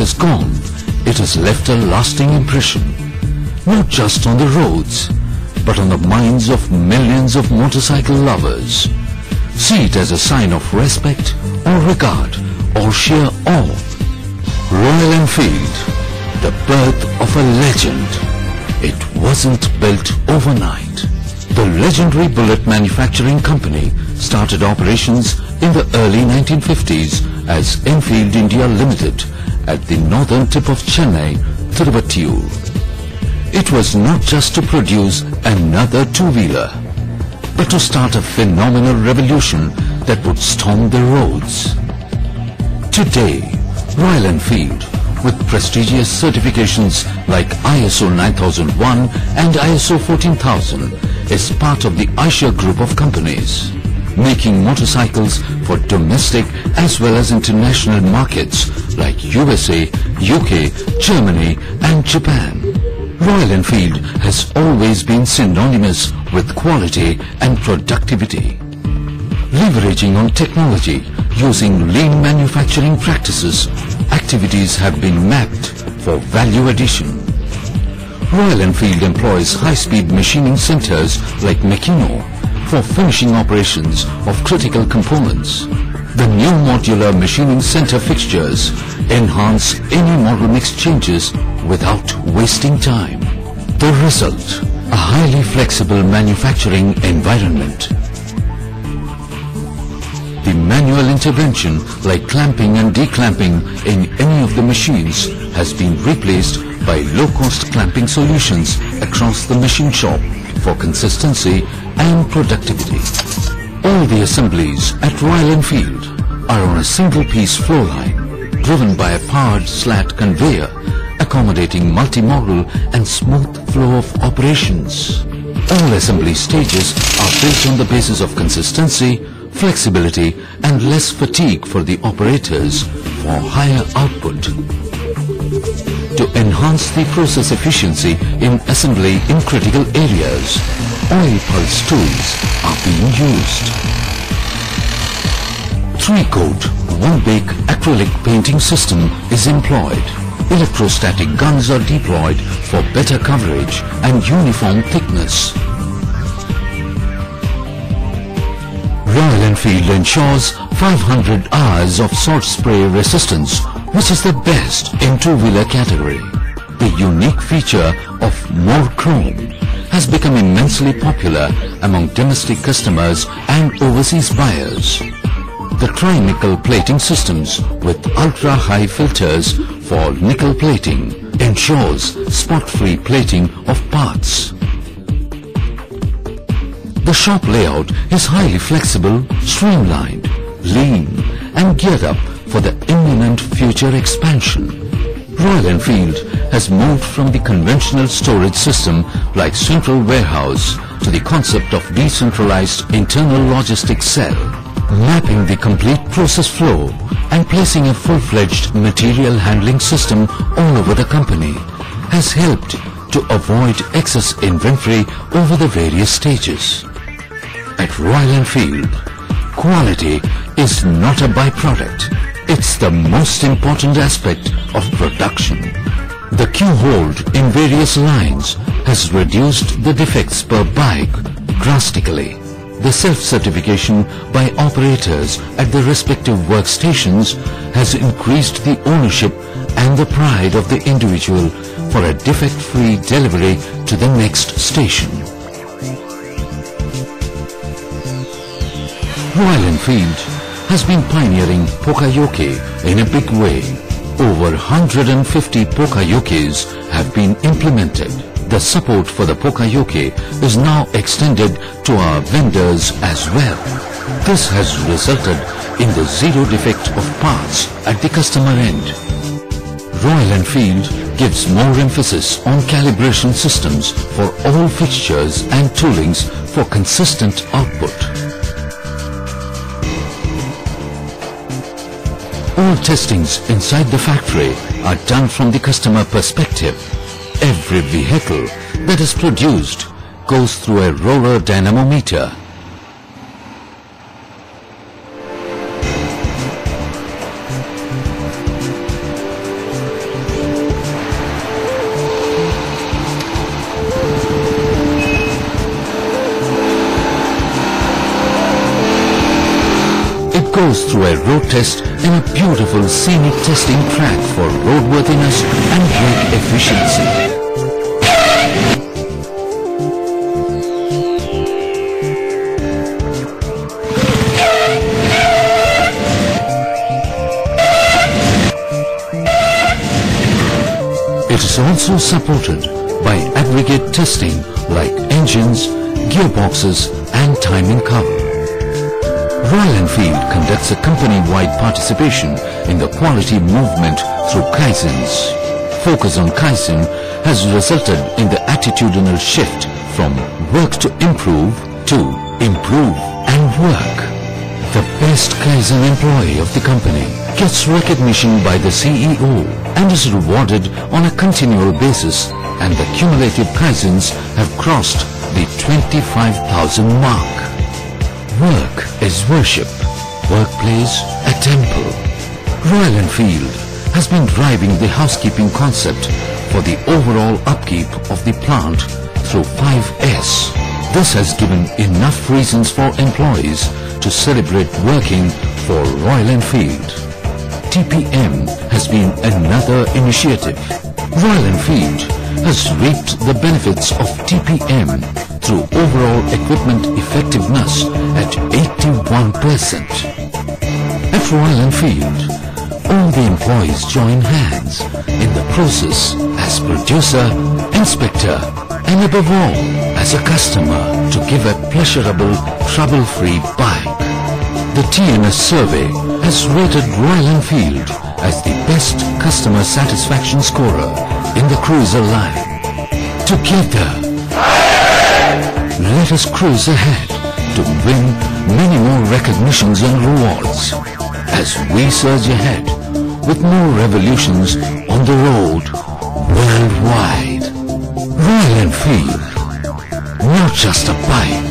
has gone, it has left a lasting impression, not just on the roads, but on the minds of millions of motorcycle lovers. See it as a sign of respect or regard or sheer awe. Royal Enfield, the birth of a legend. It wasn't built overnight. The legendary bullet manufacturing company started operations in the early 1950s as Enfield India Limited at the northern tip of Chennai, Tiruvatiur. It was not just to produce another two-wheeler, but to start a phenomenal revolution that would storm the roads. Today, Royal Enfield, with prestigious certifications like ISO 9001 and ISO 14000, is part of the Eicher group of companies, making motorcycles for domestic as well as international markets like USA, UK, Germany and Japan. Royal Enfield has always been synonymous with quality and productivity. Leveraging on technology, using lean manufacturing practices, activities have been mapped for value addition. Royal Enfield employs high-speed machining centers like Makino for finishing operations of critical components. The new modular machining center fixtures enhance any model mix changes without wasting time. The result, a highly flexible manufacturing environment. The manual intervention like clamping and declamping in any of the machines has been replaced by low-cost clamping solutions across the machine shop for consistency and productivity. All the assemblies at Royal Enfield are on a single-piece floor line, driven by a powered slat conveyor, accommodating multi-model and smooth flow of operations. All assembly stages are built on the basis of consistency, flexibility and less fatigue for the operators for higher output. To enhance the process efficiency in assembly in critical areas, oil pulse tools are being used. 3-coat, 1-bake acrylic painting system is employed. Electrostatic guns are deployed for better coverage and uniform thickness. Royal Enfield ensures 500 hours of salt spray resistance, which is the best in two-wheeler category. The unique feature of more chrome has become immensely popular among domestic customers and overseas buyers. The tri-nickel plating systems with ultra-high filters for nickel plating ensures spot-free plating of parts. The shop layout is highly flexible, streamlined, lean and geared up for the imminent future expansion. Royal Enfield has moved from the conventional storage system like central warehouse to the concept of decentralized internal logistics cell, mapping the complete process flow and placing a full-fledged material handling system all over the company has helped to avoid excess inventory over the various stages. At Royal Enfield, quality is not a byproduct. It's the most important aspect of production. The queue hold in various lines has reduced the defects per bike drastically. The self-certification by operators at the respective workstations has increased the ownership and the pride of the individual for a defect-free delivery to the next station. Royal Enfield has been pioneering Pokayoke in a big way. Over 150 Pokayokes have been implemented. The support for the Pokayoke is now extended to our vendors as well. This has resulted in the zero defect of parts at the customer end. Royal Enfield gives more emphasis on calibration systems for all fixtures and toolings for consistent output. All testings inside the factory are done from the customer perspective. Every vehicle that is produced goes through a roller dynamometer. It goes through a road test in a beautiful scenic testing track for roadworthiness and brake efficiency. It is also supported by aggregate testing like engines, gearboxes and timing cover. Royal Enfield conducts a company-wide participation in the quality movement through Kaizens. Focus on Kaizen has resulted in the attitudinal shift from work to improve and work. The best Kaizen employee of the company gets recognition by the CEO and is rewarded on a continual basis, and the cumulative Kaizens have crossed the 25,000 mark. Work is worship, workplace a temple. Royal Enfield has been driving the housekeeping concept for the overall upkeep of the plant through 5S. This has given enough reasons for employees to celebrate working for Royal Enfield. TPM has been another initiative. Royal Enfield has reaped the benefits of TPM through overall equipment effectiveness at 81%. At Royal Enfield, all the employees join hands in the process as producer, inspector, and above all, as a customer to give a pleasurable, trouble-free bike. The TNS survey has rated Royal Enfield as the best customer satisfaction scorer in the cruiser line. Together, let us cruise ahead to win many more recognitions and rewards as we surge ahead with more revolutions on the road worldwide. Royal Enfield, not just a bike,